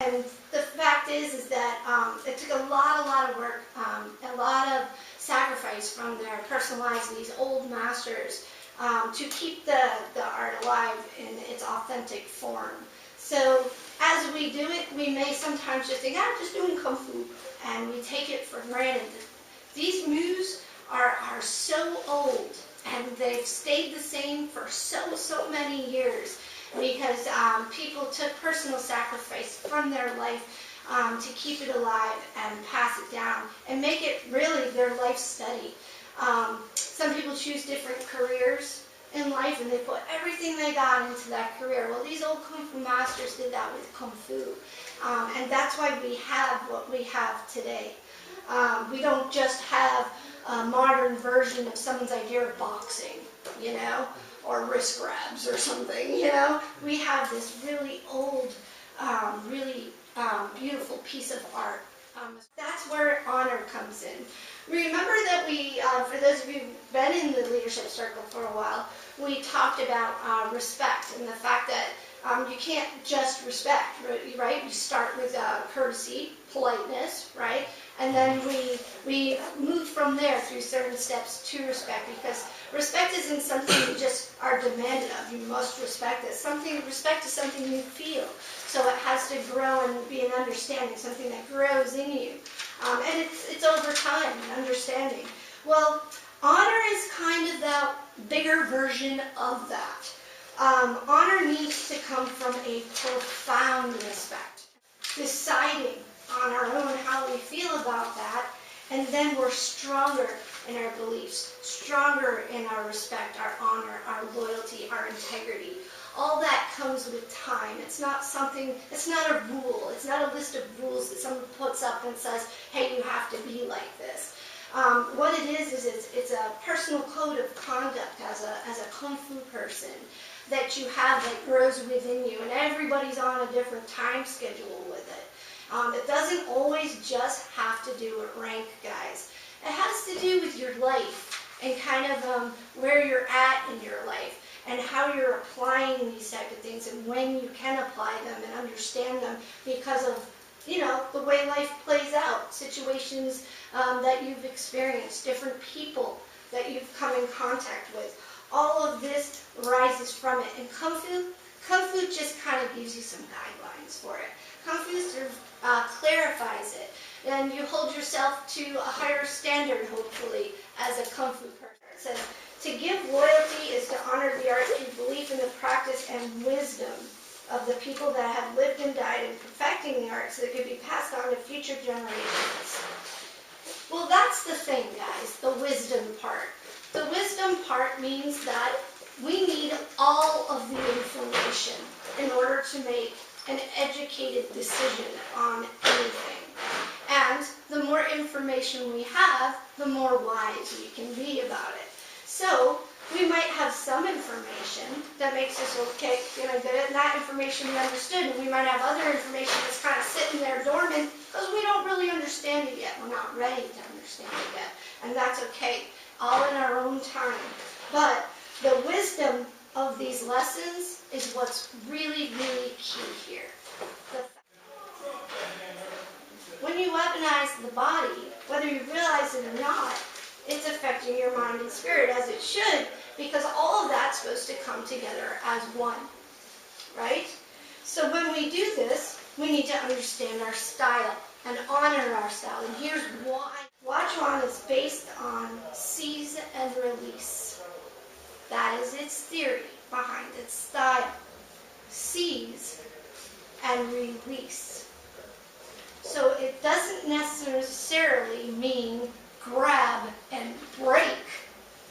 And the fact is that it took a lot of work, a lot of sacrifice from their personal lives, these old masters, to keep the art alive in its authentic form. So as we do it, we may sometimes just think, I'm just doing Kung Fu, and we take it for granted. These moves are so old, and they've stayed the same for so many years, because people took personal sacrifice from their life to keep it alive and pass it down and make it really their life study. Some people choose different careers in life, and they put everything they got into that career. Well, these old Kung Fu masters did that with Kung Fu, and that's why we have what we have today. We don't just have a modern version of someone's idea of boxing, you know, or wrist grabs or something, you know. We have this really old, really beautiful piece of art. That's where honor comes in. Remember that we, for those of you who've been in the leadership circle for a while, we talked about respect and the fact that you can't just respect, right? You start with courtesy, politeness, right? And then we move from there through certain steps to respect, because respect isn't something you just are demanded of. You must respect it. Respect is something you feel. So it has to grow and be an understanding, something that grows in you. And it's over time and understanding. Well, honor is kind of that bigger version of that. Honor needs to come from a profound respect, deciding on our own how we feel about that, and then we're stronger in our beliefs, stronger in our respect, our honor, our loyalty, our integrity. All that comes with time. It's not something, it's not a rule. It's not a list of rules that someone puts up and says, hey, you have to be like this. What it is it's a personal code of conduct as a Kung Fu person that you have that grows within you, and everybody's on a different time schedule with it. It doesn't always just have to do with rank, guys. It has to do with your life and kind of where you're at in your life and how you're applying these type of things and when you can apply them and understand them because of, you know, the way life plays out, situations that you've experienced, different people that you've come in contact with. All of this rises from it. And Kung Fu just kind of gives you some guidelines for it. Kung Fu sort of clarifies it. And you hold yourself to a higher standard, hopefully, as a Kung Fu person. It says, to give loyalty is to honor the art through belief in the practice and wisdom of the people that have lived and died in perfecting the art so that it could be passed on to future generations. Well, that's the thing, guys, the wisdom part. The wisdom part means that we need all of the information in order to make an educated decision on anything. And the more information we have, the more wise we can be about it. So we might have some information that makes us okay, you know, that information we understood, and we might have other information that's kind of sitting there dormant because we don't really understand it yet. We're not ready to understand it yet, and that's okay, all in our own time. But the wisdom of these lessons is what's really key here. When you weaponize the body, whether you realize it or not, it's affecting your mind and spirit, as it should, because all of that's supposed to come together as one, right? So when we do this, we need to understand our style and honor our style. And here's why. Wachuan is based on seize and release. That is its theory behind its style. Seize and release. So it doesn't necessarily mean grab and break,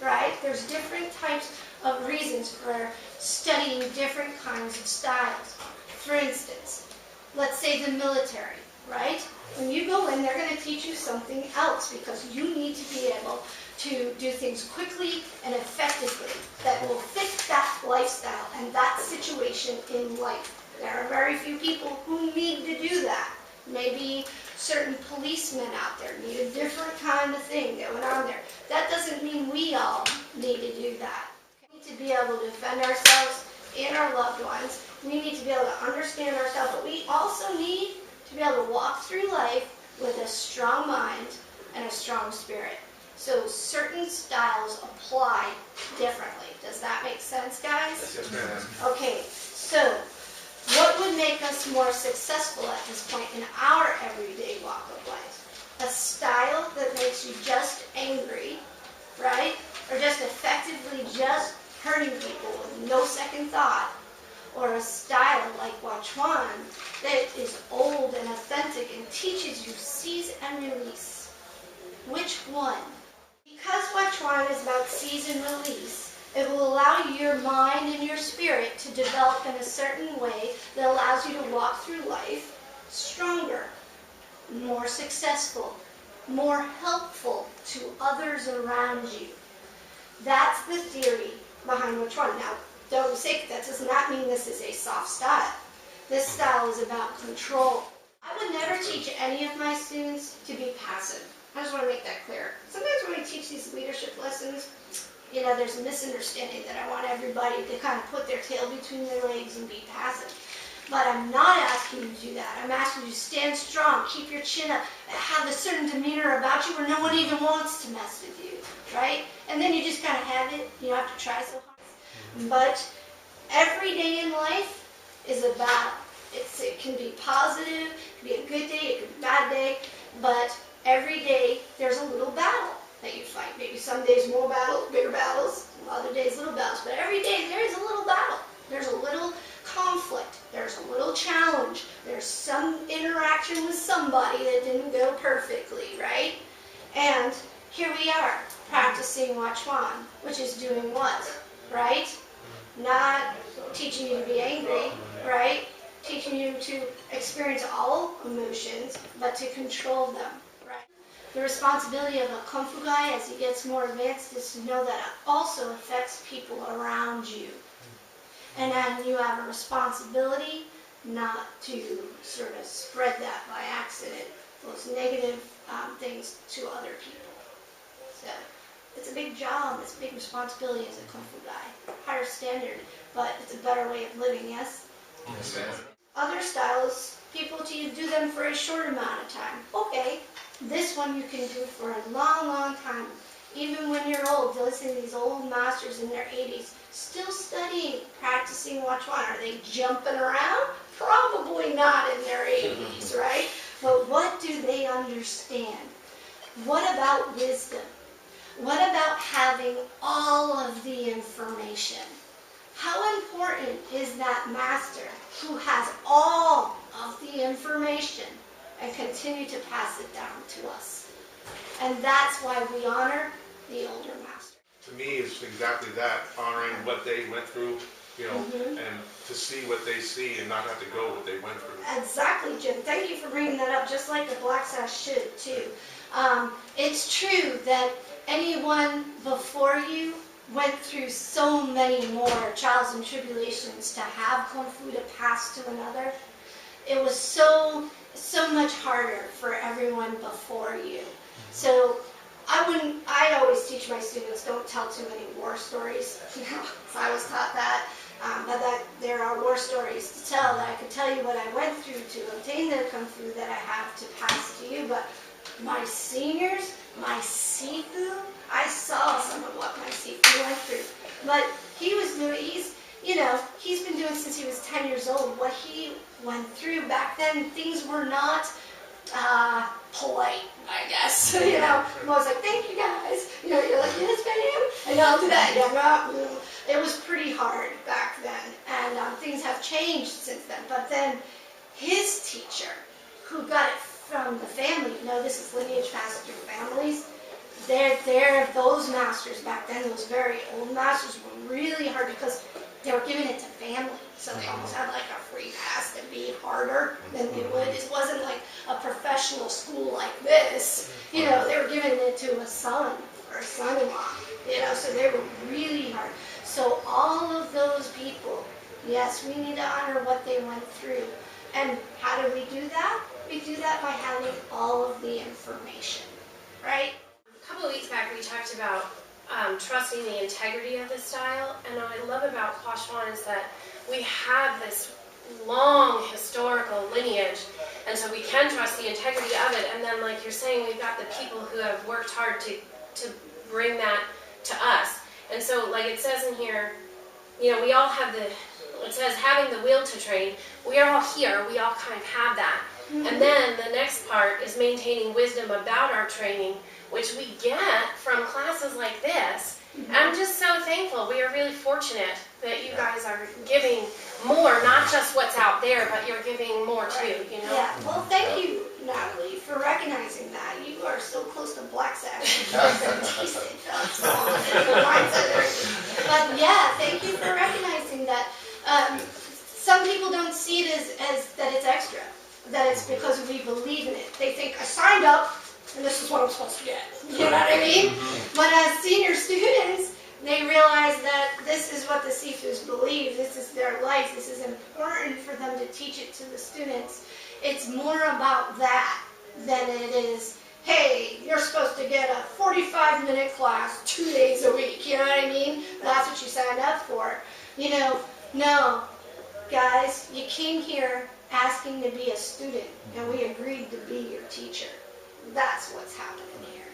right? There's different types of reasons for studying different kinds of styles. For instance, let's say the military, right? When you go in, they're going to teach you something else because you need to be able to do things quickly and effectively that will fit that lifestyle and that situation in life. There are very few people who need to do that. Maybe certain policemen out there need a different kind of thing going on there. That doesn't mean we all need to do that. We need to be able to defend ourselves and our loved ones. We need to be able to understand ourselves, but we also need to be able to walk through life with a strong mind and a strong spirit. So certain styles apply differently. Does that make sense, guys? Yes, ma'am. Okay, so what would make us more successful at this point in our everyday walk of life? A style that makes you just angry, right? Or just effectively just hurting people with no second thought, or a style like Wachuan that is old and authentic and teaches you seize and release. Which one? Because Wachuan is about seize and release, it will allow your mind and your spirit to develop in a certain way that allows you to walk through life stronger, more successful, more helpful to others around you. That's the theory behind Wachuan. Now, don't mistake, that does not mean this is a soft style. This style is about control. I would never teach any of my students to be passive. I just want to make that clear. Sometimes when I teach these leadership lessons, there's a misunderstanding that I want everybody to kind of put their tail between their legs and be passive. But I'm not asking you to do that. I'm asking you to stand strong, keep your chin up, have a certain demeanor about you where no one even wants to mess with you, right? And then you just kind of have it. You don't have to try so hard. But every day in life is a battle. It can be positive, it can be a good day, it can be a bad day, but every day there's a little battle that you fight. Maybe some days more battles, bigger battles, other days little battles, but every day there is a little battle. There's a little conflict, there's a little challenge, there's some interaction with somebody that didn't go perfectly, right? And here we are, practicing Wachuan, which is doing what, right? Not teaching you to be angry, right? Teaching you to experience all emotions, but to control them, right? The responsibility of a Kung Fu guy as he gets more advanced is to know that it also affects people around you. And then you have a responsibility not to sort of spread that by accident, those negative things to other people. So it's a big job, it's a big responsibility as a Kung Fu guy. Higher standard, but it's a better way of living, yes? Yes, ma'am. Other styles, people do them for a short amount of time. Okay, this one you can do for a long, long time. Even when you're old, listen to these old masters in their 80s, still studying, practicing Wachuan. Are they jumping around? Probably not in their 80s, right? But what do they understand? What about wisdom? What about having all of the information? How important is that master who has all of the information and continue to pass it down to us? And that's why we honor the older master. To me, it's exactly that, honoring what they went through, and to see what they see and not have to go what they went through. Exactly, Jim. Thank you for bringing that up, just like the Black Sash should, too. It's true that anyone before you went through so many more trials and tribulations to have Kung Fu to pass to another. It was so much harder for everyone before you. So I always teach my students, don't tell too many war stories. I was taught that. But that there are war stories to tell, that I could tell you what I went through to obtain the Kung Fu that I have to pass to you. But my seniors, my Sifu, I saw some of what my Sifu went through. But he's been doing since he was 10 years old. What he went through back then, things were not polite, I guess. I was like, thank you guys. You're like, yes, ma'am. And I'll do that. Yeah, it was pretty hard back then. And things have changed since then. But then his teacher, who got it from the family, this is lineage passed through families. Those masters back then, those very old masters, were really hard because they were giving it to family. So they almost had like a free pass to be harder than they would. It wasn't like a professional school like this. They were giving it to a son or a son-in-law. So they were really hard. So all of those people, yes, we need to honor what they went through. And how do we do that? We do that by having all of the information, right? A couple of weeks back we talked about trusting the integrity of the style, and what I love about Wachuan is that we have this long historical lineage, and so we can trust the integrity of it. And then, like you're saying, we've got the people who have worked hard to bring that to us. And so, like it says in here, you know, we all have it says having the will to train. We are all here. We all kind of have that. And then the next part is maintaining wisdom about our training, which we get from classes like this. I'm just so thankful. We are really fortunate that you guys are giving more, not just what's out there, but you're giving more too, you know? Yeah, well, thank you, Natalie, for recognizing that. You are so close to black sack. But yeah, thank you for recognizing that. Some people don't see it as that it's extra, that it's because we believe in it. They think, I signed up, and this is what I'm supposed to get. You know what I mean? But as senior students, they realize that this is what the Sifus believe. This is their life. This is important for them to teach it to the students. It's more about that than it is, hey, you're supposed to get a 45-minute class 2 days a week. You know what I mean? That's what you signed up for. You know, no, guys, you came here asking to be a student, and we agreed to be your teacher. That's what's happening here.